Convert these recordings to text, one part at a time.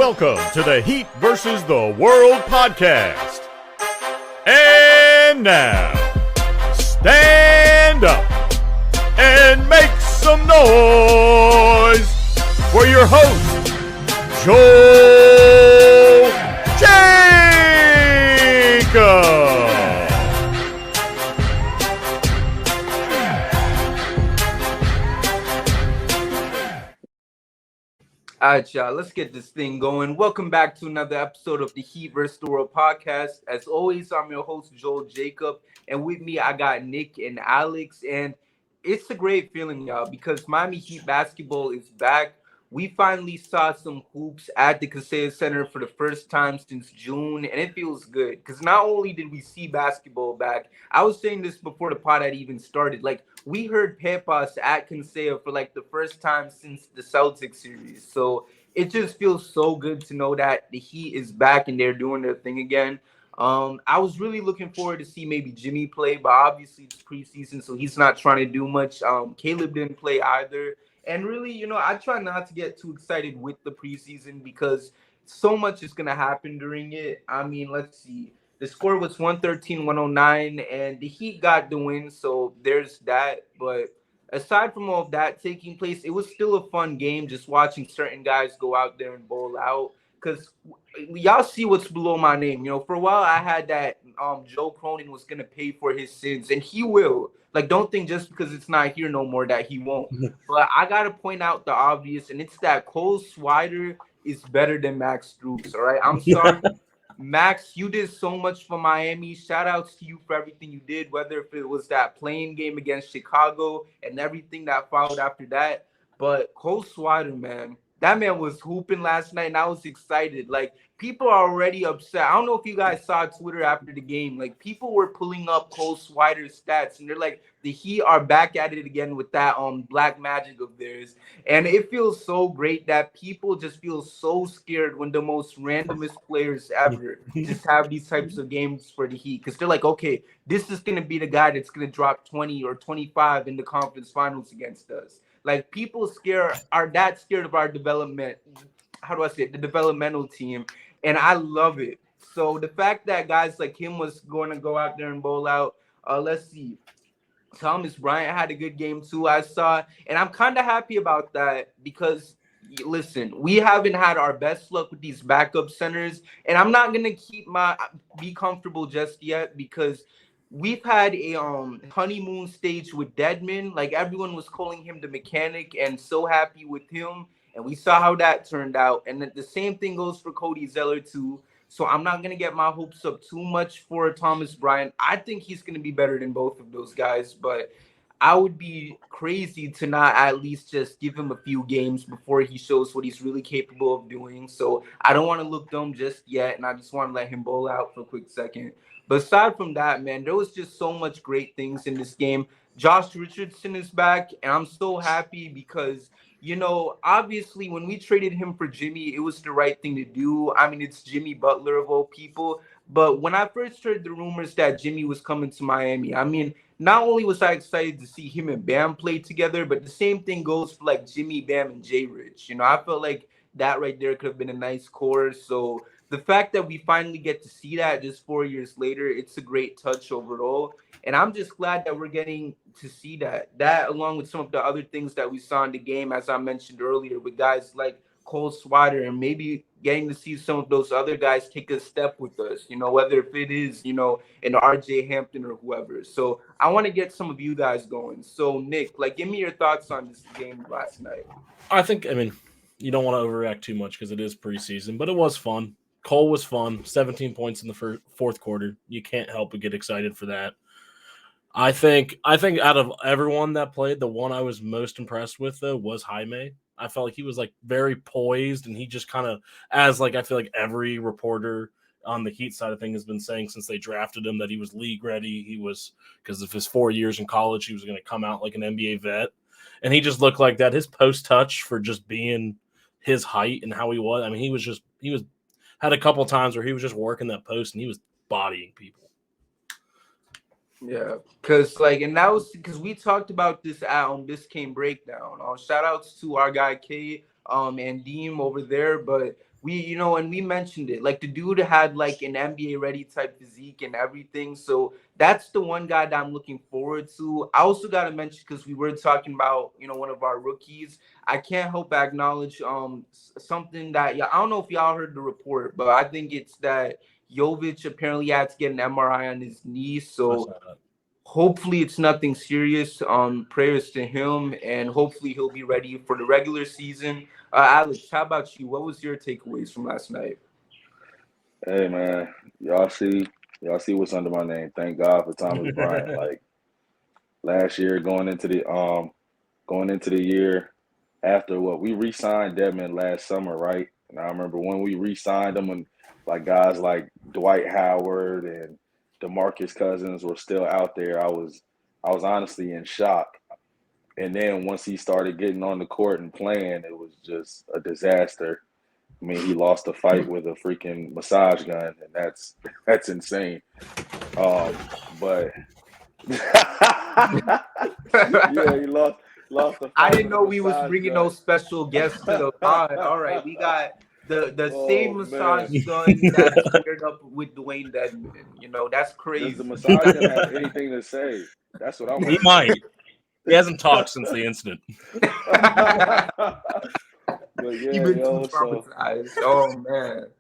Welcome to the Heat versus the World podcast. And now, stand up and make some noise for your host, Joel Jacob. All right, y'all, let's get this thing going. Welcome back to another episode of the Heat vs. the World podcast. As always, I'm your host, Joel Jacob, and with me, I got Nick and Alex, and it's a great feeling, y'all, because Miami Heat basketball is back. We finally saw some hoops at the Kaseya Center for the first time since June, and it feels good because not only did we see basketball back, I was saying this before the pod had even started, like, we heard Pepas at Kaseya for like the first time since the Celtics series. So it just feels so good to know that the Heat is back and they're doing their thing again. I was really looking forward to see maybe Jimmy play, but obviously it's preseason, so he's not trying to do much. Caleb didn't play either. And really, you know, I try not to get too excited with the preseason because so much is going to happen during it. I mean, let's see. The score was 113-109, and the Heat got the win, so there's that. But aside from all of that taking place, it was still a fun game just watching certain guys go out there and bowl out. Because y'all see what's below my name. You know, for a while I had that Joe Cronin was going to pay for his sins, and he will. Like, don't think just because it's not here no more that he won't. But I got to point out the obvious, and it's that Cole Swider is better than Max Strus, all right? I'm sorry. Max, you did so much for Miami. Shout outs to you for everything you did, whether if it was that playing game against Chicago and everything that followed after that. But Cole Swider, man, that man was hooping last night, and I was excited. Like, people are already upset. I don't know if you guys saw Twitter after the game. Like, people were pulling up Cole Swider's stats, and they're like, the Heat are back at it again with that black magic of theirs. And it feels so great that people just feel so scared when the most randomest players ever just have these types of games for the Heat. Because they're like, okay, this is going to be the guy that's going to drop 20 or 25 in the conference finals against us. Like, people are that scared of our development. How do I say it? The developmental team. And I love it. So the fact that guys like him was going to go out there and bowl out, let's see. Thomas Bryant had a good game too, I saw. And I'm kind of happy about that because, listen, we haven't had our best luck with these backup centers. And I'm not going to be comfortable just yet because we've had a honeymoon stage with Dedmon. Like, everyone was calling him the mechanic and so happy with him. And we saw how that turned out. And the same thing goes for Cody Zeller, too. So I'm not going to get my hopes up too much for Thomas Bryant. I think he's going to be better than both of those guys. But I would be crazy to not at least just give him a few games before he shows what he's really capable of doing. So I don't want to look dumb just yet. And I just want to let him bowl out for a quick second. But aside from that, man, there was just so much great things in this game. Josh Richardson is back, and I'm so happy because, you know, obviously when we traded him for Jimmy, it was the right thing to do. I mean, it's Jimmy Butler of all people. But when I first heard the rumors that Jimmy was coming to Miami, I mean, not only was I excited to see him and Bam play together, but the same thing goes for like Jimmy, Bam, and Jay Rich. You know, I felt like that right there could have been a nice core. So the fact that we finally get to see that just 4 years later, it's a great touch overall. And I'm just glad that we're getting to see that. That, along with some of the other things that we saw in the game, as I mentioned earlier, with guys like Cole Swider, and maybe getting to see some of those other guys take a step with us, you know, whether if it is, you know, an RJ Hampton or whoever. So I want to get some of you guys going. So, Nick, like, give me your thoughts on this game last night. I mean, you don't want to overreact too much because it is preseason, but it was fun. Cole was fun. 17 points in the fourth quarter. You can't help but get excited for that. I think out of everyone that played, the one I was most impressed with, though, was Jaime. I felt like he was, like, very poised, and he just kind of, as, like, I feel like every reporter on the Heat side of things has been saying since they drafted him that he was league ready. He was, because of his 4 years in college, he was going to come out like an NBA vet. And he just looked like that. His post touch for just being his height and how he was, I mean, he had a couple times where he was just working that post and he was bodying people. Yeah, because and that was because we talked about this on This Came Breakdown. Shout outs to our guy K and Deem over there, but and we mentioned it. Like the dude had like an NBA ready type physique and everything. So that's the one guy that I'm looking forward to. I also got to mention, because we were talking about, one of our rookies. I can't help but acknowledge something that, I don't know if y'all heard the report, but I think it's that Jovic apparently had to get an MRI on his knee. So hopefully it's nothing serious. Prayers to him, and hopefully he'll be ready for the regular season. Alex, how about you? What was your takeaways from last night? Hey man, y'all see what's under my name. Thank God for Thomas Bryant. Like last year, going into the year after what we re-signed Dedmon last summer, right? And I remember when we re-signed him, and like guys like Dwight Howard and DeMarcus Cousins were still out there. I was honestly in shock. And then once he started getting on the court and playing, it was just a disaster. I mean, he lost a fight with a freaking massage gun, and that's insane. But yeah, he lost the fight. I didn't know with a we was massage bringing gun. no special guests to the pod. All right, we got the Oh, same massage man. gun that's squared up with Dwayne Dedmon. That's crazy. Does the massage gun have anything to say? That's what I'm. He might. He hasn't talked since the incident. But yeah, You've been yo, too so traumatized. Oh man.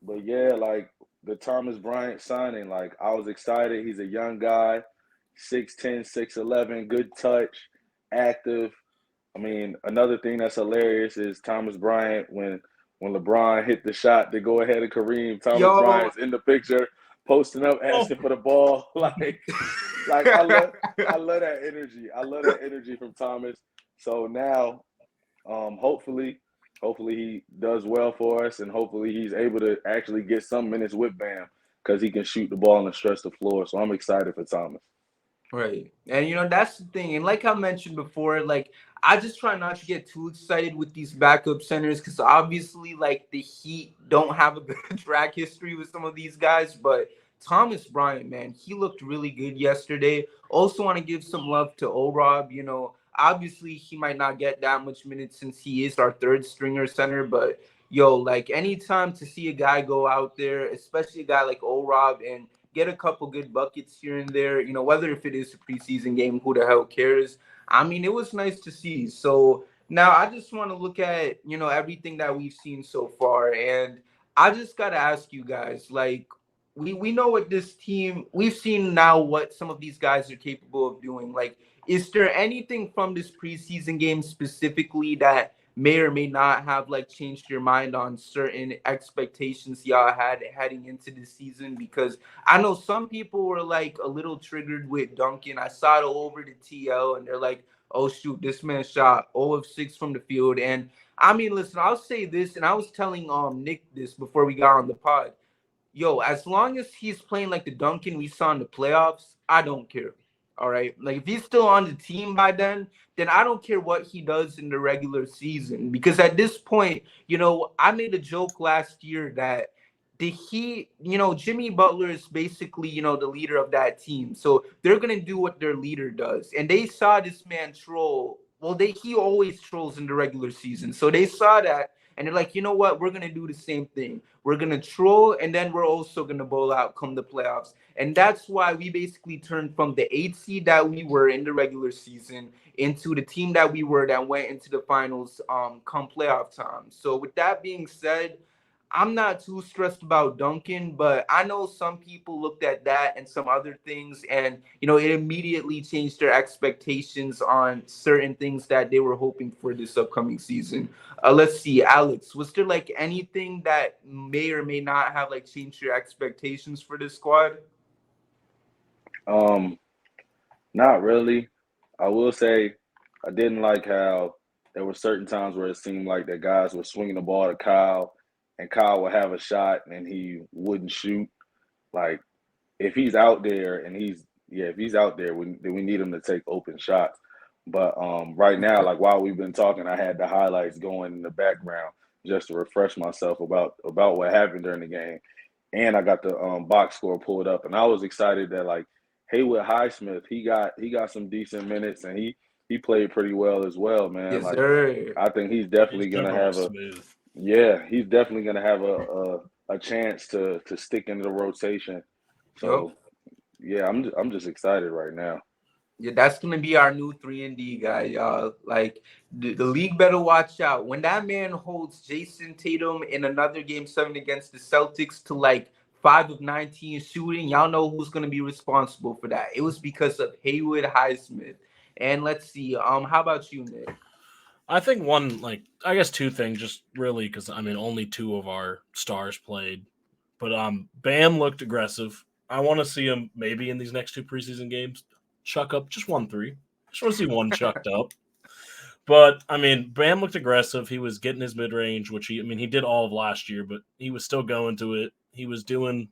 but yeah, like the Thomas Bryant signing, like I was excited. He's a young guy, 6'10", 6'11", good touch, active. I mean, another thing that's hilarious is Thomas Bryant when LeBron hit the shot to go ahead of Kareem, Thomas Bryant's in the picture, posting up, asking for the ball. Like I love that energy. I love that energy from Thomas. So now, hopefully he does well for us, and hopefully he's able to actually get some minutes with Bam, because he can shoot the ball and stretch the floor. So I'm excited for Thomas. Right. And that's the thing. And like I mentioned before, like I just try not to get too excited with these backup centers, because obviously like the Heat don't have a good track history with some of these guys. But Thomas Bryant, man, he looked really good yesterday. Also want to give some love to O-Rob. Obviously he might not get that much minutes since he is our third stringer center, but like anytime to see a guy go out there, especially a guy like O-Rob, and get a couple good buckets here and there, whether if it is a preseason game, who the hell cares? I mean, it was nice to see. So now I just want to look at, everything that we've seen so far. And I just got to ask you guys, like, we know what this team, we've seen now what some of these guys are capable of doing. Like, is there anything from this preseason game specifically that may or may not have like changed your mind on certain expectations y'all had heading into the season? Because I know some people were like a little triggered with Duncan. I saw it all over the TL, and they're like, oh shoot, this man shot 0 of 6 from the field. And I mean, listen, I'll say this, and I was telling Nick this before we got on the pod. As long as he's playing like the Duncan we saw in the playoffs, I don't care. All right. Like if he's still on the team by then I don't care what he does in the regular season. Because at this point, I made a joke last year that Jimmy Butler is basically, the leader of that team. So they're going to do what their leader does. And they saw this man troll. Well, he always trolls in the regular season. So they saw that. And they're like, you know what? We're going to do the same thing. We're going to troll, and then we're also going to bowl out come the playoffs. And that's why we basically turned from the 8th seed that we were in the regular season into the team that we were that went into the finals come playoff time. So with that being said, I'm not too stressed about Duncan, but I know some people looked at that and some other things, and it immediately changed their expectations on certain things that they were hoping for this upcoming season. Let's see, Alex, was there like anything that may or may not have like changed your expectations for this squad? Not really. I will say I didn't like how there were certain times where it seemed like the guys were swinging the ball to Kyle, and Kyle would have a shot and he wouldn't shoot. Like if he's out there and if he's out there, then we need him to take open shots. But right now, like while we've been talking, I had the highlights going in the background just to refresh myself about what happened during the game, and I got the box score pulled up, and I was excited that like Haywood Highsmith, he got some decent minutes, and he played pretty well as well, man. Yes, like sir. I think he's definitely gonna have Yeah, he's definitely gonna have a chance to stick into the rotation. Yup. So yeah, I'm just excited right now. Yeah, that's gonna be our new 3-and-D guy, y'all. Like the league better watch out when that man holds Jason Tatum in another game 7 against the Celtics to like 5 of 19 shooting. Y'all know who's gonna be responsible for that. It was because of Haywood Highsmith. And let's see, how about you, Nick? I think I guess two things, just really because I mean only two of our stars played, but Bam looked aggressive. I want to see him maybe in these next two preseason games chuck up just 1 3. Just want to see one chucked up. But I mean, Bam looked aggressive. He was getting his mid range, which he did all of last year, but he was still going to it. He was doing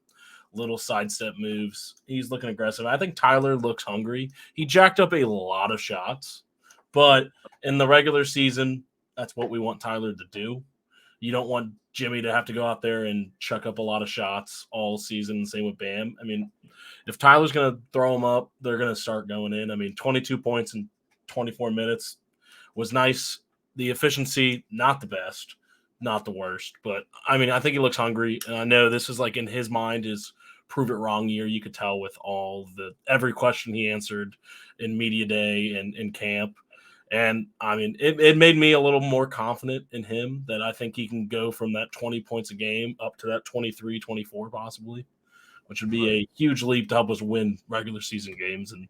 little sidestep moves. He's looking aggressive. I think Tyler looks hungry. He jacked up a lot of shots, but in the regular season, that's what we want Tyler to do. You don't want Jimmy to have to go out there and chuck up a lot of shots all season. Same with Bam. I mean, if Tyler's going to throw them up, they're going to start going in. I mean, 22 points in 24 minutes was nice. The efficiency, not the best, not the worst. But, I mean, I think he looks hungry. And I know this is like in his mind is prove it wrong year. You could tell with every question he answered in media day and in camp. And I mean, it made me a little more confident in him that I think he can go from that 20 points a game up to that 23, 24 possibly, which would be a huge leap to help us win regular season games and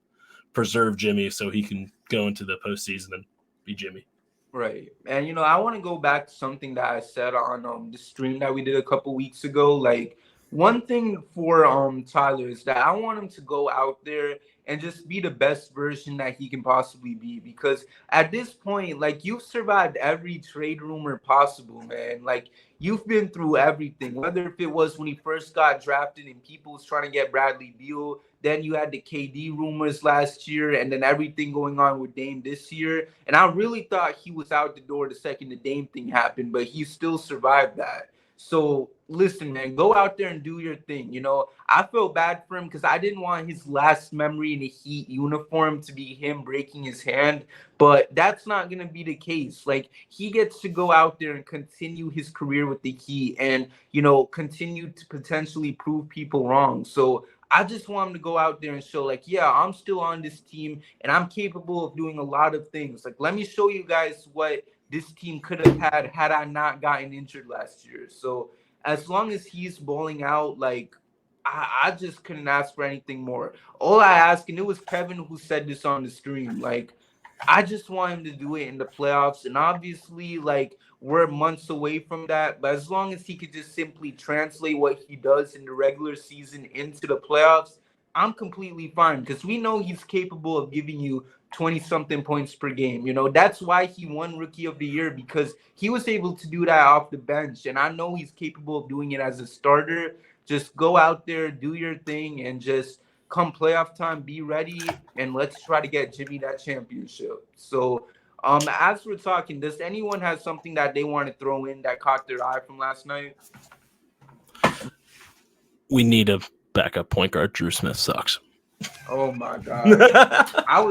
preserve Jimmy so he can go into the postseason and be Jimmy. Right. And I want to go back to something that I said on the stream that we did a couple weeks ago. Like one thing for Tyler is that I want him to go out there and just be the best version that he can possibly be, because at this point, like, you've survived every trade rumor possible, man. Like, you've been through everything, whether if it was when he first got drafted and people was trying to get Bradley Beal, then you had the KD rumors last year, and then everything going on with Dame this year. And I really thought he was out the door the second the Dame thing happened, but he still survived that. So listen, man, go out there and do your thing. I felt bad for him because I didn't want his last memory in a Heat uniform to be him breaking his hand, but that's not going to be the case. Like, he gets to go out there and continue his career with the Heat and, continue to potentially prove people wrong. So I just want him to go out there and show, like, yeah, I'm still on this team and I'm capable of doing a lot of things. Like, let me show you guys what this team could have had I not gotten injured last year. So as long as he's balling out, like, I just couldn't ask for anything more. All I ask, and it was Kevin who said this on the stream, like, I just want him to do it in the playoffs. And obviously, like, we're months away from that. But as long as he could just simply translate what he does in the regular season into the playoffs, I'm completely fine, because we know he's capable of giving you 20-something points per game. That's why he won Rookie of the Year, because he was able to do that off the bench. And I know he's capable of doing it as a starter. Just go out there, do your thing, and just come playoff time, be ready, and let's try to get Jimmy that championship. So, as we're talking, does anyone have something that they want to throw in that caught their eye from last night? We need a backup point guard. Drew Smith sucks. Oh my God. I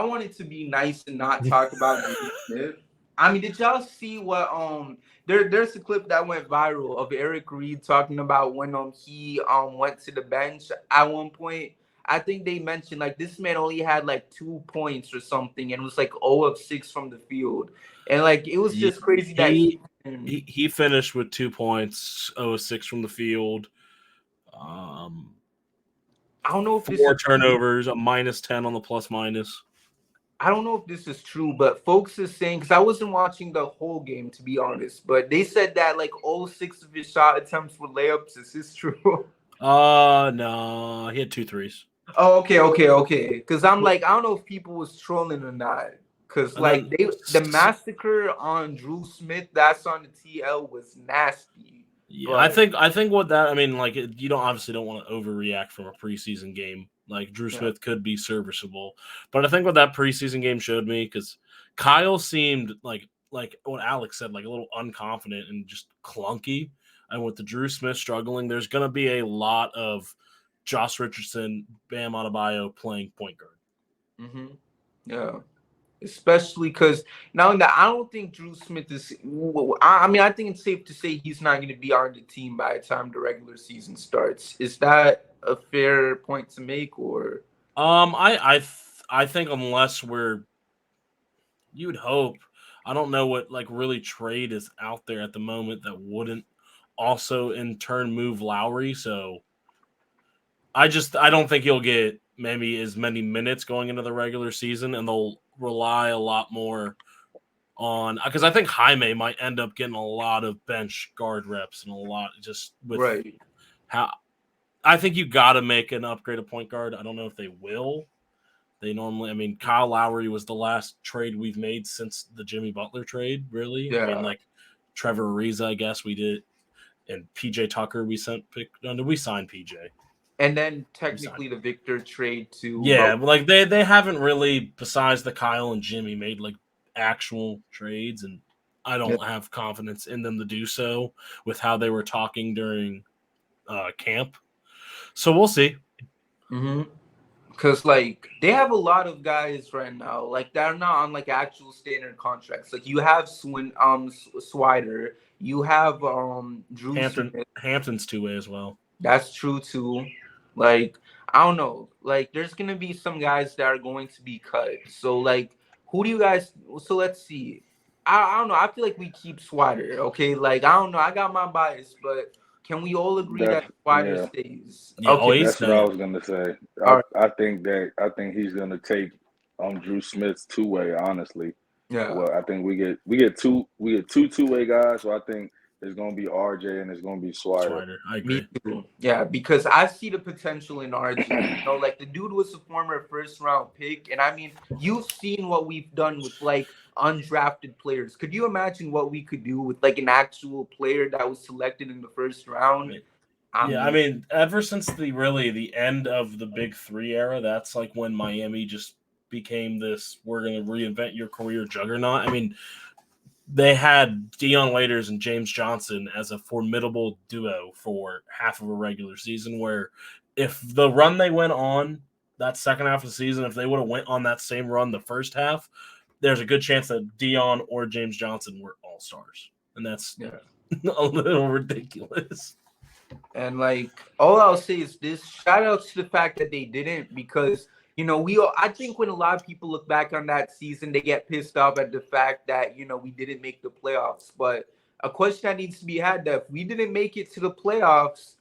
wanted to be nice and not talk about Drew Smith. I mean, did y'all see what there's a clip that went viral of Eric Reed talking about when he went to the bench at one point. I think they mentioned, like, this man only had like 2 points or something, and was like 0 of 6 from the field. And like, it was just crazy that he finished with 2 points, 0 of 6 from the field. I don't know if 4 turnovers, a -10 on the plus minus. I don't know if this is true, but folks are saying, because I wasn't watching the whole game, to be honest, but they said that like all 6 of his shot attempts were layups. Is this true? No, he had 2 threes. Oh, okay. Because I'm like, I don't know if people was trolling or not. Because like the massacre on Drew Smith, that's on the TL, was nasty. Yeah, but I think what that, I mean, like, you obviously don't want to overreact from a preseason game. Like, Drew Smith could be serviceable, but I think what that preseason game showed me, because Kyle seemed like what Alex said, like a little unconfident and just clunky. And with the Drew Smith struggling, there's going to be a lot of Josh Richardson, Bam Adebayo playing point guard. Mm-hmm. Yeah. especially because now that I don't think Drew Smith is. I mean, I think it's safe to say he's not going to be on the team by the time the regular season starts. Is that a fair point to make, or? I think unless you'd hope. I don't know what like really trade is out there at the moment that wouldn't also in turn move Lowry. So I don't think he'll get maybe as many minutes going into the regular season, and they'll rely a lot more on because I think Jaime might end up getting a lot of bench guard reps and a lot just with Right. how I think you got to make an upgrade at point guard. I don't know if they will. They normally, I mean, Kyle Lowry was the last trade we've made since the Jimmy Butler trade, really. Yeah. I mean, like Trevor Ariza, I guess we did, and PJ Tucker we sent pick. No, did we sign PJ? And then technically the Victor trade to Yeah, but like they haven't really, besides the Kyle and Jimmy, made like actual trades, and I don't have confidence in them to do so with how they were talking during camp. So we'll see. Because like they have a lot of guys right now, like they're not on like actual standard contracts. Like you have Swider, you have Drew Smith. Hampton's two-way as well. That's true too. Like I don't know, like there's gonna be some guys that are going to be cut. So like who do you guys? So let's see. I don't know. I feel like we keep Swider. Okay, like I don't know. I got my bias, but can we all agree that Swider stays? Yeah, okay, that's what I was gonna say. I think he's gonna take Drew Smith's two-way. Honestly, yeah. Well, I think we get two two-way guys. So I think it's gonna be RJ and it's gonna be Swider. I agree. Me too. Yeah, because I see the potential in RJ. You know, like the dude was a former first-round pick, and I mean, you've seen what we've done with like undrafted players. Could you imagine what we could do with like an actual player that was selected in the first round? I mean, ever since the end of the Big Three era, that's like when Miami just became this we're going to reinvent your career juggernaut. I mean, they had Dion Waiters and James Johnson as a formidable duo for half of a regular season, where if the run they went on that second half of the season, if they would have went on that same run the first half, there's a good chance that Dion or James Johnson were all-stars. And that's a little ridiculous. And like all I'll say is this: shout out to the fact that they didn't, because you know I think when a lot of people look back on that season, they get pissed off at the fact that we didn't make the playoffs. But a question that needs to be had: that if we didn't make it to the playoffs,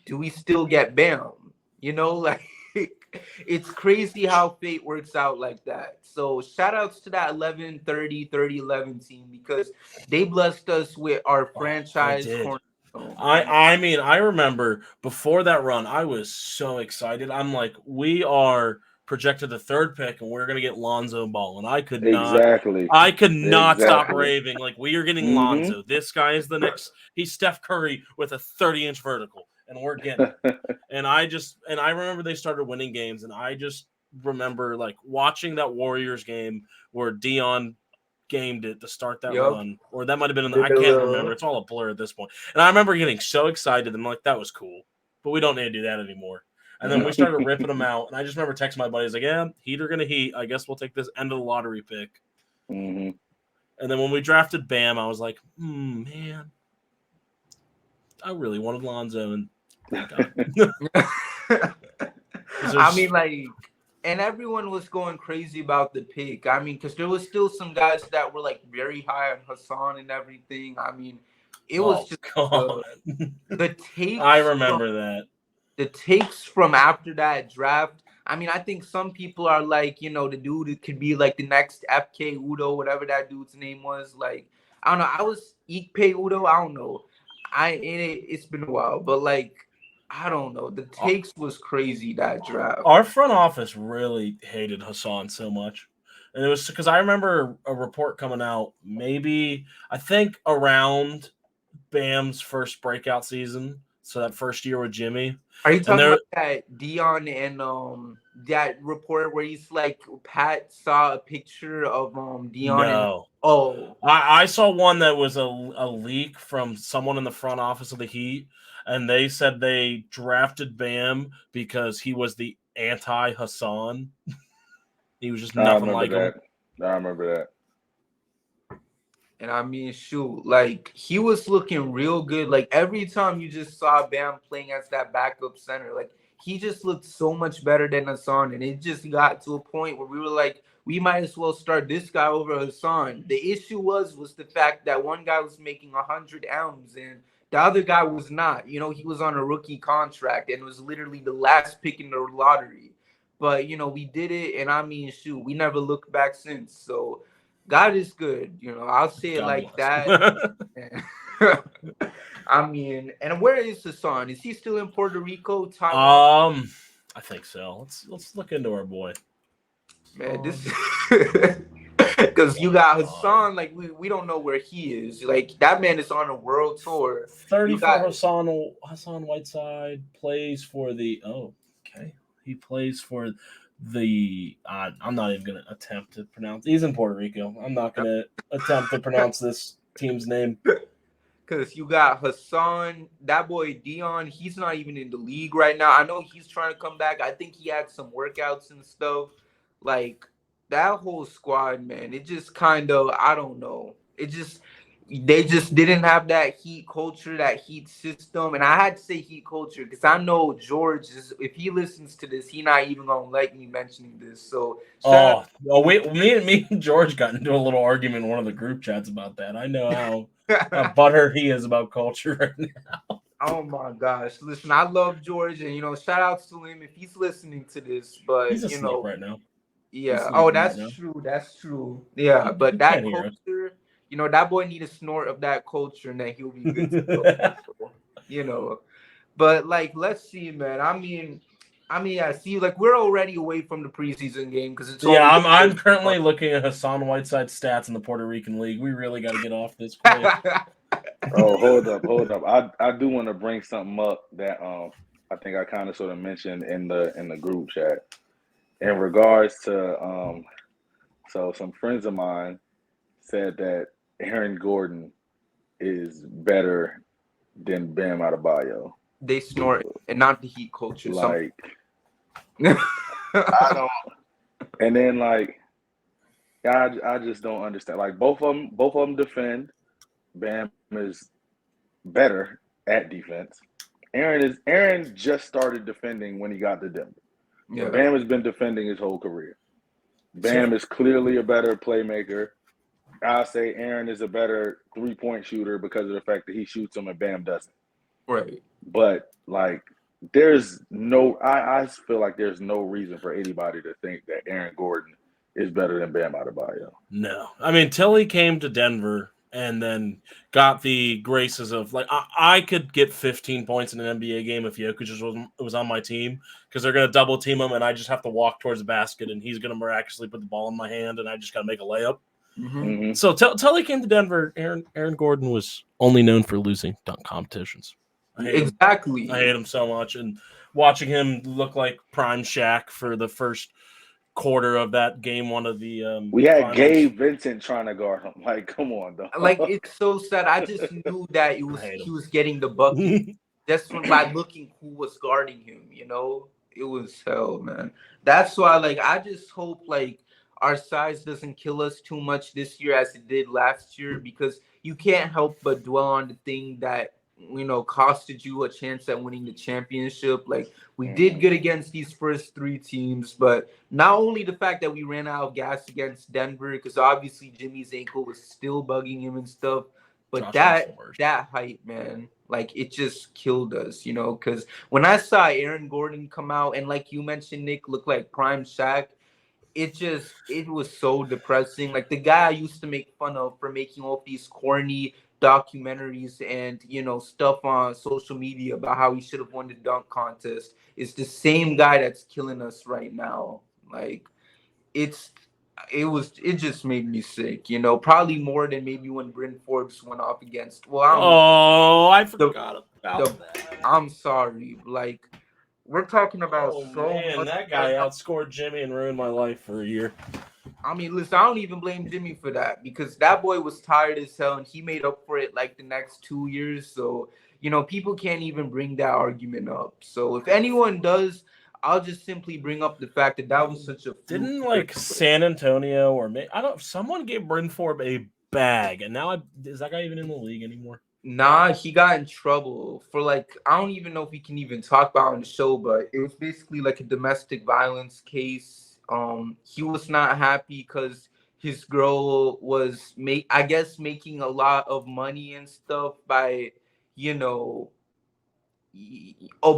do we still get Bam? Like it's crazy how fate works out like that. So shout outs to that 11-30-30-11 team, because they blessed us with our franchise corner. I mean, I remember before that run, I was so excited. I'm like, we are projected the third pick, and we're gonna get Lonzo Ball, and I could not stop raving. Like, we are getting Lonzo. This guy is the next. He's Steph Curry with a 30-inch vertical, and we're getting it. And I remember they started winning games, and I just remember like watching that Warriors game where Dion gamed it to start that run, or that might have been in the I can't remember. It's all a blur at this point. And I remember getting so excited, and I'm like, that was cool, but we don't need to do that anymore. And then we started ripping them out, and I just remember texting my buddies like, yeah, Heat are gonna heat. I guess we'll take this end of the lottery pick. And then when we drafted Bam, I was like, man, I really wanted Lonzo, and I mean, like, and everyone was going crazy about the pick. I mean, because there was still some guys that were like very high on Hassan and everything. I mean, it was just the takes. I remember that. The takes from after that draft. I mean, I think some people are like, the dude could be like the next FK Udo, whatever that dude's name was. Like, I don't know. I was Ikpe Udo. I don't know. It's been a while, but like, I don't know. The takes was crazy that draft. Our front office really hated Hassan so much. And it was because I remember a report coming out maybe, I think around Bam's first breakout season. So that first year with Jimmy. Are you talking about that Dion and that report where he's like Pat saw a picture of Dion? No. I saw one that was a leak from someone in the front office of the Heat, and they said they drafted Bam because he was the anti-Hassan. He was just nothing like him. I remember that. And I mean, shoot, like he was looking real good. Like every time you just saw Bam playing as that backup center, like he just looked so much better than Hassan. And it just got to a point where we were like, we might as well start this guy over Hassan. The issue was the fact that one guy was making 100 M's and the other guy was not. You know, he was on a rookie contract and was literally the last pick in the lottery. But you know, we did it, and I mean, shoot, we never looked back since. So God is good, you know. I'll say it God like bless. that. I mean, and where is Hassan? Is he still in Puerto Rico? I think so. Let's look into our boy. Man, this because you got Hassan, like we don't know where he is. Like that man is on a world tour. 34 Hassan Whiteside plays for the he plays for the I'm not even gonna attempt to pronounce. He's in Puerto Rico. I'm not gonna attempt to pronounce this team's name. Because you got Hassan, that boy Dion, he's not even in the league right now. I know he's trying to come back. I think he had some workouts and stuff. Like that whole squad, man, it just kind of, I don't know. They just didn't have that Heat culture, that Heat system. And I had to say Heat culture because I know George is, if he listens to this, he not even gonna like me mentioning this. So me and George got into a little argument in one of the group chats about that. I know how butthurt he is about culture right now. Oh my gosh. Listen, I love George, and you know, shout outs to him if he's listening to this. But He's you asleep know, right now. yeah. Oh, that's true. That's true. Yeah, but that can't hear us. culture, you know, that boy need a snort of that culture, and then he'll be good to go. You know, but like, let's see, man. I mean, I see. Like, we're already away from the preseason game because it's I'm currently looking at Hassan Whiteside's stats in the Puerto Rican League. We really got to get off this quick. Oh, hold up. I do want to bring something up that I think I kind of sort of mentioned in the group chat in regards to so some friends of mine said that Aaron Gordon is better than Bam Adebayo. They snort, and not the Heat culture. Like I don't, and then like I just don't understand. Like both of them defend. Bam is better at defense. Aaron just started defending when he got to Denver. Yeah. Bam has been defending his whole career. Bam is clearly a better playmaker. I say Aaron is a better 3-point shooter because of the fact that he shoots them and Bam doesn't. Right. But like there's no I feel like there's no reason for anybody to think that Aaron Gordon is better than Bam Adebayo. No. I mean, till he came to Denver and then got the graces of, like, I could get 15 points in an NBA game if Jokic was on my team because they're going to double team him and I just have to walk towards the basket and he's going to miraculously put the ball in my hand and I just got to make a layup. Mm-hmm. So till he came to Denver, Aaron Gordon was only known for losing dunk competitions. I hate him so much. And watching him look like prime Shaq for the first quarter of that game, one of the we had finals. Gabe Vincent trying to guard him. Like, come on, though. Like, it's so sad. I just knew that he was getting the bucket just by looking who was guarding him. You know, it was hell, man. That's why, like, I just hope like our size doesn't kill us too much this year as it did last year, because you can't help but dwell on the thing that, you know, costed you a chance at winning the championship. Like, we did good against these first three teams, but not only the fact that we ran out of gas against Denver, because obviously Jimmy's ankle was still bugging him and stuff, but that hype, man, like, it just killed us, you know, because when I saw Aaron Gordon come out and, like you mentioned, Nick, look like prime Shaq, it was so depressing. Like, the guy I used to make fun of for making all these corny documentaries and, you know, stuff on social media about how he should have won the dunk contest is the same guy that's killing us right now. Like, it just made me sick, you know, probably more than maybe when Bryn Forbes went off against, I forgot about that. I'm sorry, like, we're talking about much. That guy outscored Jimmy and ruined my life for a year. I mean, listen, I don't even blame Jimmy for that, because that boy was tired as hell and he made up for it like the next 2 years. So, you know, people can't even bring that argument up. So if anyone does, I'll just simply bring up the fact that was such a Didn't fluke. like San Antonio or someone gave Bryn Forbes a bag, and now is that guy even in the league anymore? Nah, he got in trouble for like I don't even know if we can even talk about it on the show, but it was basically like a domestic violence case. He was not happy because his girl was making a lot of money and stuff by you know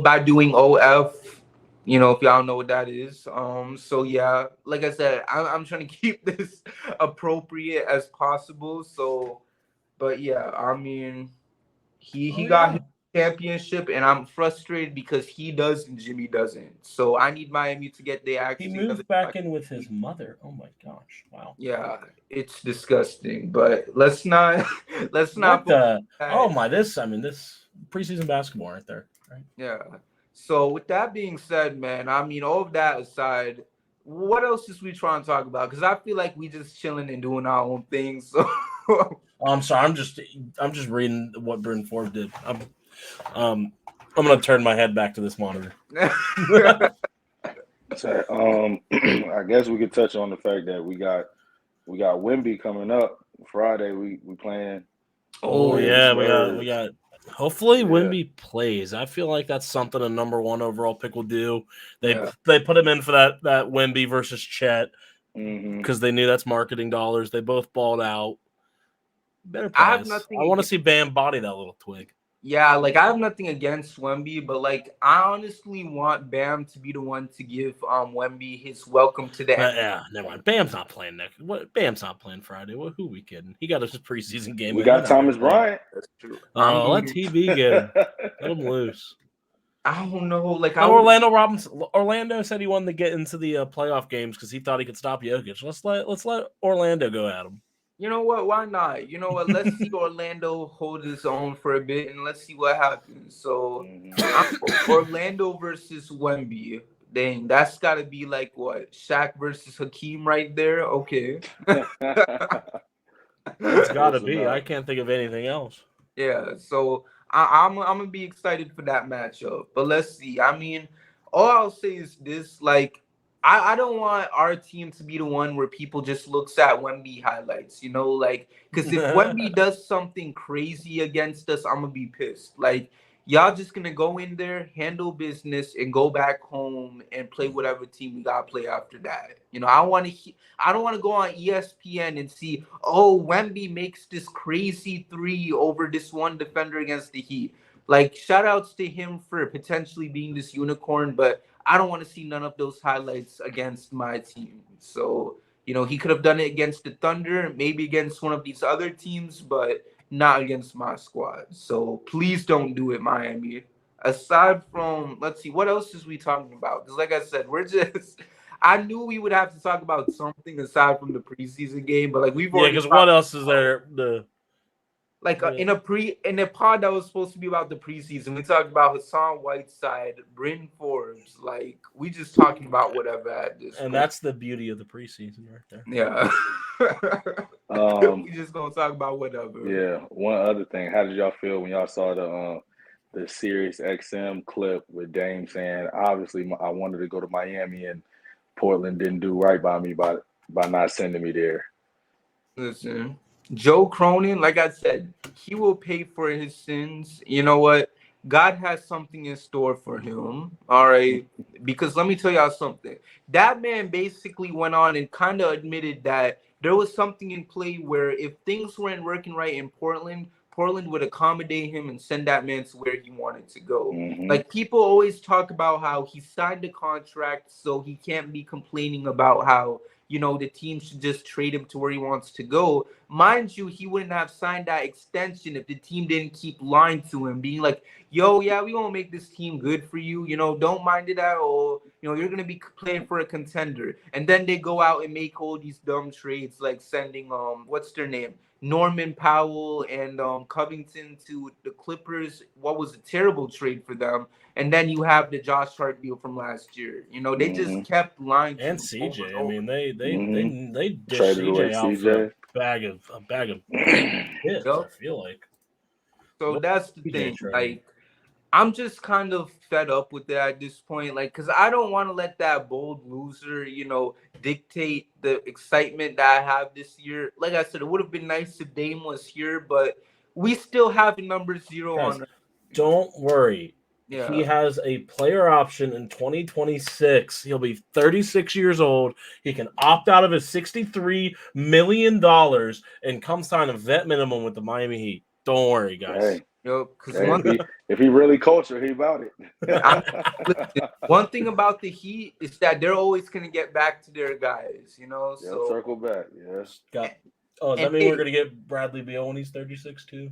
by doing OF. You know, if y'all know what that is. So yeah, like I said, I'm trying to keep this appropriate as possible. So, but yeah, I mean, he got his championship, and I'm frustrated because he does and Jimmy doesn't. So I need Miami to get their act. He moved back in with his mother. Oh my gosh! Wow. Yeah, it's disgusting. But let's not What the? Oh my! This preseason basketball right there. Right? Yeah. So with that being said, man, I mean, all of that aside, what else is we trying to talk about? Because I feel like we just chilling and doing our own thing. So I'm sorry. I'm just reading what Bryn Forbes did. I'm gonna turn my head back to this monitor. So, I guess we could touch on the fact that we got Wemby coming up Friday. We playing. Oh yeah, we got. Hopefully, Wemby plays. I feel like that's something a number 1 overall pick will do. They put him in for that Wemby versus Chet because they knew that's marketing dollars. They both balled out. Better prize. I want to see Bam body that little twig. Yeah, like I have nothing against Wemby, but like I honestly want Bam to be the one to give Wemby his welcome to the end. Yeah, never mind. Bam's not playing next. Bam's not playing Friday. Who we kidding? He got his preseason game. We got Thomas Bryant. That's true. Let TB get him. Let him loose. I don't know. Like Orlando said he wanted to get into the playoff games because he thought he could stop Jokic. Let's let Orlando go at him. You know what? Why not? You know what? Let's see Orlando hold his own for a bit, and let's see what happens. So, Orlando versus Wemby. Dang, that's got to be like what? Shaq versus Hakeem right there? Okay. It's got to be. I can't think of anything else. Yeah, so I'm going to be excited for that matchup. But let's see. I mean, all I'll say is this, like, I don't want our team to be the one where people just looks at Wemby highlights, you know, like, because if Wemby does something crazy against us, I'm gonna be pissed. Like, y'all just gonna go in there, handle business, and go back home and play whatever team we gotta play after that. You know, I don't want to go on ESPN and see, oh, Wemby makes this crazy 3 over this one defender against the Heat. Like, shout outs to him for potentially being this unicorn, but I don't want to see none of those highlights against my team. So, you know, he could have done it against the Thunder, maybe against one of these other teams, but not against my squad. So please don't do it, Miami. Aside from, let's see, what else is we talking about? Because like I said, I knew we would have to talk about something aside from the preseason game, but like we've already. Yeah, because what else is there? In a pod that was supposed to be about the preseason, we talked about Hassan Whiteside, Bryn Forbes. Like, we just talking about whatever at this point. That's the beauty of the preseason right there. Yeah. We just gonna talk about whatever. Yeah. One other thing, how did y'all feel when y'all saw the Sirius XM clip with Dame saying, obviously I wanted to go to Miami and Portland didn't do right by me by not sending me there? Listen. Joe Cronin, like I said, he will pay for his sins. You know what? God has something in store for him. All right. Because let me tell y'all something. That man basically went on and kind of admitted that there was something in play where if things weren't working right in Portland would accommodate him and send that man to where he wanted to go. Mm-hmm. Like, people always talk about how he signed a contract, so he can't be complaining about how, you know, the team should just trade him to where he wants to go. Mind you, he wouldn't have signed that extension if the team didn't keep lying to him, being like, yo, yeah, we gonna make this team good for you. You know, don't mind it at all. You know, you're gonna be playing for a contender. And then they go out and make all these dumb trades, like sending what's their name? Norman Powell and Covington to the Clippers. What was a terrible trade for them. And then you have the Josh Hart deal from last year. You know, they just kept lying. And CJ, I mean, they dished Traded CJ out for CJ. a bag of hits, I feel like. So that's the thing. Like, I'm just kind of fed up with it at this point, like, because I don't want to let that bold loser, dictate the excitement that I have this year. Like I said, it would have been nice if Dame was here, but we still have number 0 Guys, on. don't worry. He Yeah. has a player option in 2026. He'll be 36 years old. He can opt out of his $63 million and come sign a vet minimum with the Miami Heat. Don't worry, guys. Hey, Because if he really culture, he about it. listen, one thing about the Heat is that they're always going to get back to their guys, Yeah, so circle back. Yes. Does that mean we're going to get Bradley Beal when he's 36 too?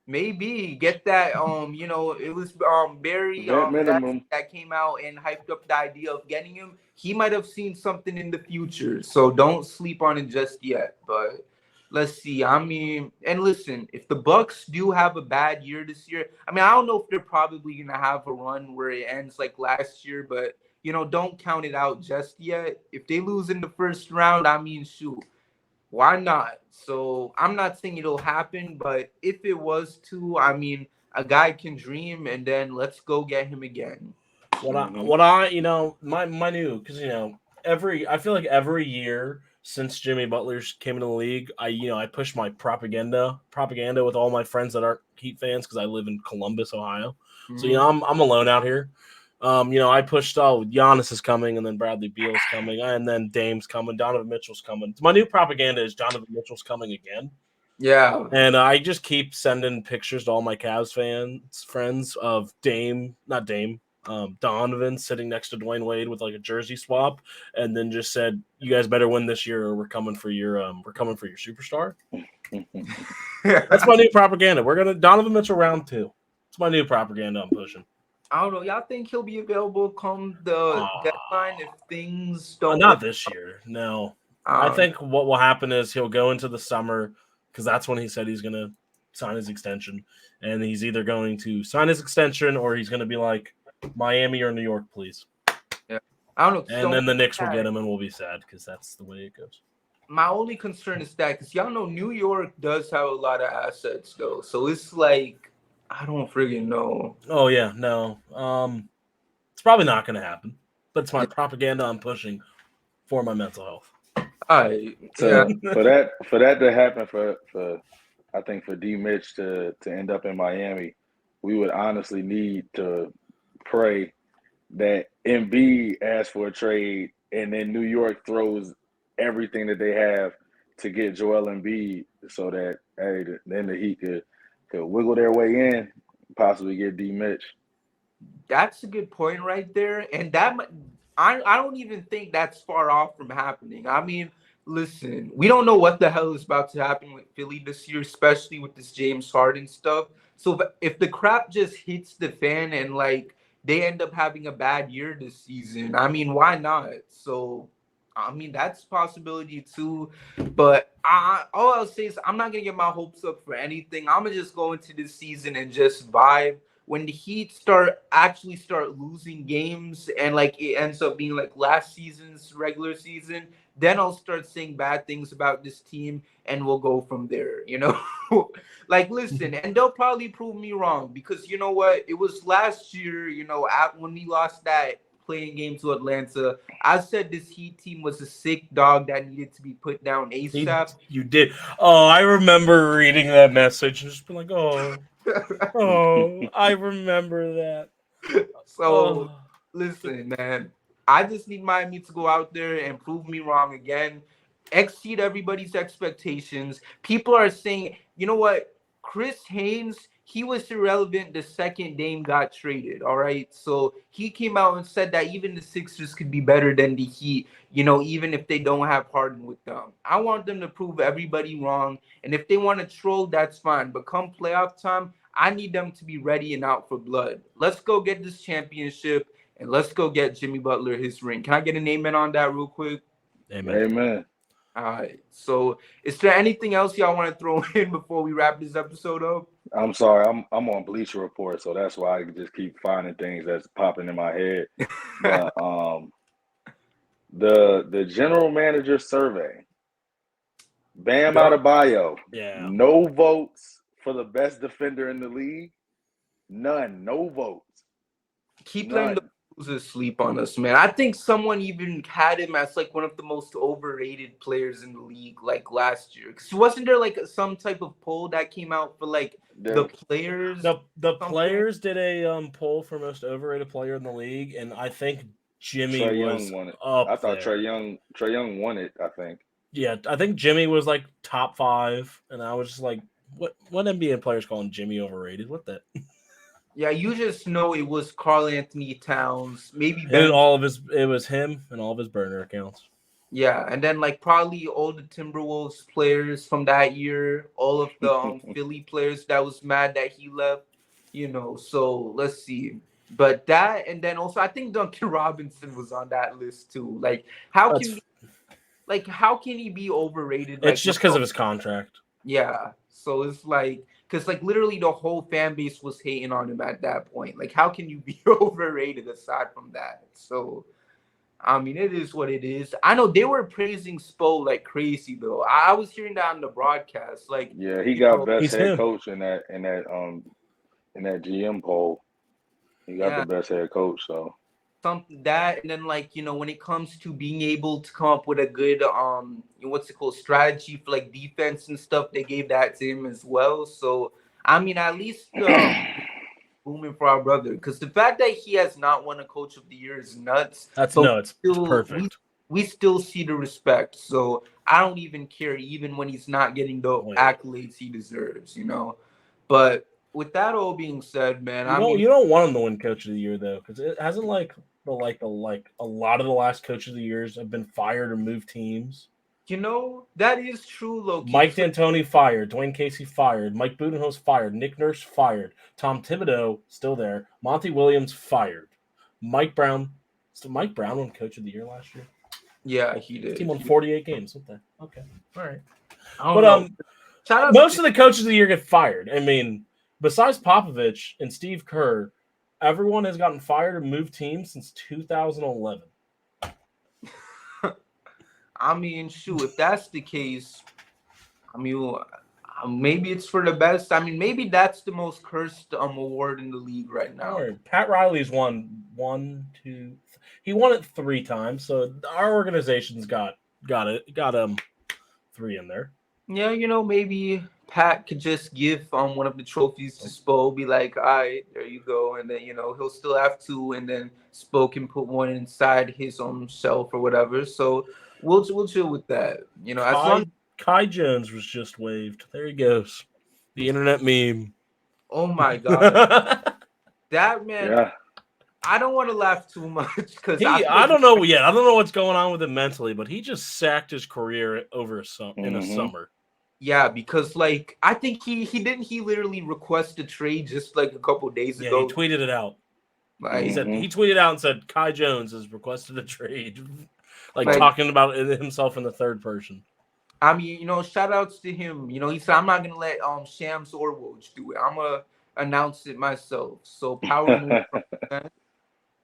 maybe get that. It was Barry Vet minimum. that came out and hyped up the idea of getting him. He might have seen something in the future, so don't sleep on it just yet. But let's see. I mean, and listen, if the Bucks do have a bad year this year, I mean, I don't know if they're probably gonna have a run where it ends like last year, but don't count it out just yet. If they lose in the first round, I mean, shoot. Why not? So I'm not saying it'll happen, but if it was to, I mean, a guy can dream, and then let's go get him again. My new, because I feel like every year since Jimmy Butler came into the league, I push my propaganda with all my friends that aren't Heat fans because I live in Columbus, Ohio. So I'm alone out here. I pushed Giannis is coming, and then Bradley Beal's coming, and then Dame's coming, Donovan Mitchell's coming. My new propaganda is Donovan Mitchell's coming again. Yeah. And I just keep sending pictures to all my Cavs friends of Donovan sitting next to Dwayne Wade with like a jersey swap, and then just said, "You guys better win this year, or we're coming for your superstar." That's my new propaganda. We're gonna Donovan Mitchell round 2. It's my new propaganda I'm pushing. I don't know. Y'all think he'll be available come the deadline if things don't? Not this year. No. I think what will happen is he'll go into the summer because that's when he said he's going to sign his extension. And he's either going to sign his extension or he's going to be like, Miami or New York, please. Yeah. I don't know. And then the Knicks will get him and we'll be sad because that's the way it goes. My only concern is that because y'all know New York does have a lot of assets, though. So it's like, I don't friggin' know. Oh, yeah, no. It's probably not going to happen, but it's my propaganda I'm pushing for my mental health. All right. So for that to happen for I think for D Mitch to end up in Miami, we would honestly need to pray that Embiid asks for a trade and then New York throws everything that they have to get Joel Embiid so that then the Heat could wiggle their way in, possibly get D Mitch. That's a good point right there. And I don't even think that's far off from happening. I mean, listen, we don't know what the hell is about to happen with Philly this year, especially with this James Harden stuff. So if the crap just hits the fan and like they end up having a bad year this season, I mean, why not? So I mean, that's a possibility too. But all I'll say is I'm not going to get my hopes up for anything. I'm going to just go into this season and just vibe. When the Heat start losing games and like it ends up being like last season's regular season, then I'll start saying bad things about this team and we'll go from there, Like, listen, and they'll probably prove me wrong because you know what? It was last year, when we lost that playing game to Atlanta, I said this Heat team was a sick dog that needed to be put down ASAP. You did. Oh, I remember reading that message and just being like, oh, I remember that. So, listen, man, I just need Miami to go out there and prove me wrong again, exceed everybody's expectations. People are saying, you know what, Chris Haynes, he was irrelevant the second Dame got traded, all right? So he came out and said that even the Sixers could be better than the Heat, even if they don't have Harden with them. I want them to prove everybody wrong, and if they want to troll, that's fine. But come playoff time, I need them to be ready and out for blood. Let's go get this championship, and let's go get Jimmy Butler his ring. Can I get an amen on that real quick? Amen. All right. So is there anything else y'all want to throw in before we wrap this episode up? I'm sorry. I'm on Bleacher Report, so that's why I just keep finding things that's popping in my head. But, the general manager survey, Bam Adebayo, no votes for the best defender in the league. None. No votes. keep letting the losers sleep on us, man. I think someone even had him as like one of the most overrated players in the league, like last year. Because wasn't there like some type of poll that came out for like the players? The players did a poll for most overrated player in the league, and I think Jimmy Trey was Young won it. up I thought there. Trey Young won it, I think. Yeah, I think Jimmy was like top 5, and I was just like, what NBA players calling Jimmy overrated? What the? Yeah, you just know it was Karl Anthony Towns, maybe And Ben. it was him and all of his burner accounts. Yeah, and then like probably all the Timberwolves players from that year, all of the Philly players that was mad that he left, So let's see. But that, and then also I think Duncan Robinson was on that list too. Like how can he be overrated? It's just because of his contract. Yeah. So it's like, because like literally the whole fan base was hating on him at that point. Like how can you be overrated aside from that? So I mean, it is what it is. I know they were praising Spo like crazy though. I was hearing that on the broadcast. Like, yeah, he got best head coach in that GM poll. He got the best head coach. So something that, and then like when it comes to being able to come up with a good strategy for like defense and stuff, they gave that to him as well. So I mean, at least. Booming for our brother, because the fact that he has not won a Coach of the Year is nuts. That's nuts. It's perfect. We still see the respect, so I don't even care, even when he's not getting the accolades he deserves, But with that all being said, man, you don't want him to win Coach of the Year though, because it hasn't a lot of the last Coach of the Years have been fired or moved teams. That is true, Loki. Mike D'Antoni fired. Dwayne Casey fired. Mike Budenholzer fired. Nick Nurse fired. Tom Thibodeau still there. Monty Williams fired. Mike Brown. So Mike Brown won Coach of the Year last year? Yeah, he did. His team won 48 games. What the? Okay. All right. But most of the Coaches of the Year get fired. I mean, besides Popovich and Steve Kerr, everyone has gotten fired or moved teams since 2011. I mean, shoot, if that's the case, I mean, maybe it's for the best. I mean, maybe that's the most cursed award in the league right now. Right. Pat Riley's won 1, 2. He won it 3 times, so our organization's got 3 in there. Yeah, maybe Pat could just give one of the trophies to Spo, be like, all right, there you go, and then he'll still have 2, and then Spo can put 1 inside his own shelf or whatever. So. We'll chill with that. Kai Jones was just waived. There he goes. The internet meme. Oh my god. That man. Yeah. I don't want to laugh too much because I don't know yet. I don't know what's going on with him mentally, but he just sacked his career over in a summer. Yeah, because like I think he literally request a trade just like a couple days ago. Yeah, he tweeted it out. Like, he tweeted out and said Kai Jones has requested a trade. Like talking about it himself in the third person. I mean, shout outs to him. He said, I'm not going to let Shams or Woj do it. I'm going to announce it myself. So power move from that.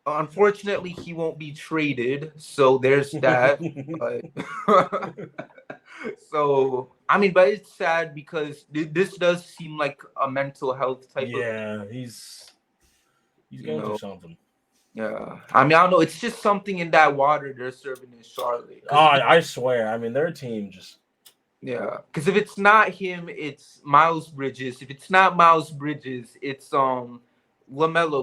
Unfortunately, he won't be traded. So there's that. So, I mean, but it's sad because this does seem like a mental health type of. Yeah, he's going through something. Yeah, I mean, I don't know. It's just something in that water they're serving in Charlotte. Oh, I swear. I mean, their team just. Yeah, because if it's not him, it's Miles Bridges. If it's not Miles Bridges, it's LaMelo.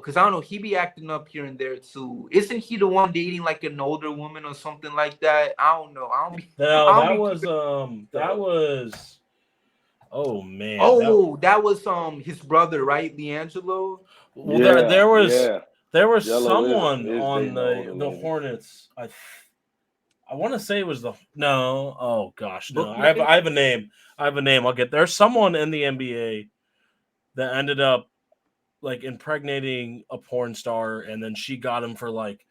Because I don't know, he be acting up here and there too. Isn't he the one dating like an older woman or something like that? I don't know. That was. Oh man. Oh, that was his brother, right, LiAngelo? Well, yeah, there was. Yeah. There was someone on the Hornets. I want to say it was no. Oh gosh, no. I have a name. I'll get there's someone in the NBA that ended up like impregnating a porn star, and then she got him for like,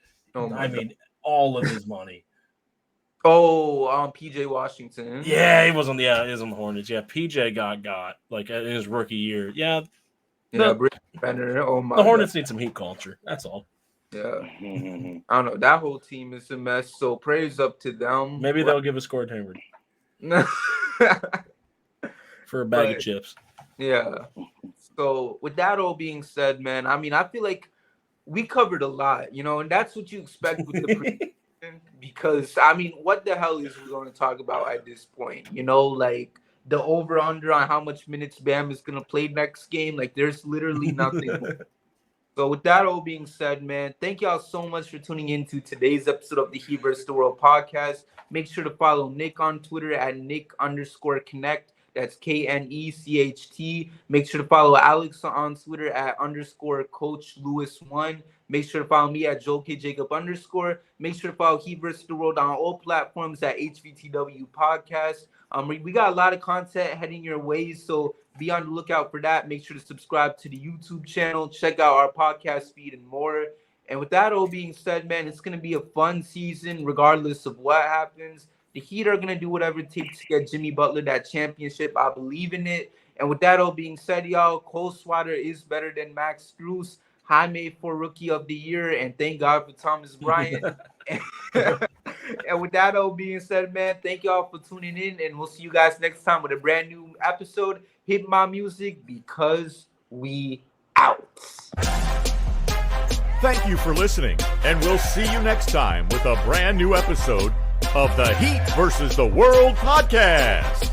all of his money. Oh, PJ Washington. Yeah, he was on the Hornets. Yeah, PJ got like in his rookie year. Yeah. Yeah, Brenner. Oh my! The Hornets need some heat culture. That's all. Yeah, I don't know. That whole team is a mess. So praise up to them. Maybe they'll give a Scored Hayward for a bag of chips. Yeah. So with that all being said, man, I mean, I feel like we covered a lot, and that's what you expect with the preseason. Because I mean, what the hell is we going to talk about at this point? Like the over under on how much minutes Bam is going to play next game. Like, there's literally nothing. So with that all being said, man, thank y'all so much for tuning in to today's episode of the Heat vs. the World podcast. Make sure to follow Nick on Twitter at Nick_Connect. That's KNECHT. Make sure to follow Alex on Twitter at _CoachLewis1. Make sure to follow me at JoelKJacob_. Make sure to follow Heat vs. the World on all platforms at HVTW Podcast. We got a lot of content heading your way, so be on the lookout for that. Make sure to subscribe to the YouTube channel. Check out our podcast feed and more. And with that all being said, man, it's going to be a fun season regardless of what happens. The Heat are going to do whatever it takes to get Jimmy Butler that championship. I believe in it. And with that all being said, y'all, Cole Swatter is better than Max Strus. Jaime for Rookie of the Year. And thank God for Thomas Bryant. And with that all being said, man, thank y'all for tuning in. And we'll see you guys next time with a brand new episode. Hit my music because we out. Thank you for listening, and we'll see you next time with a brand new episode of the Heat vs. the World podcast.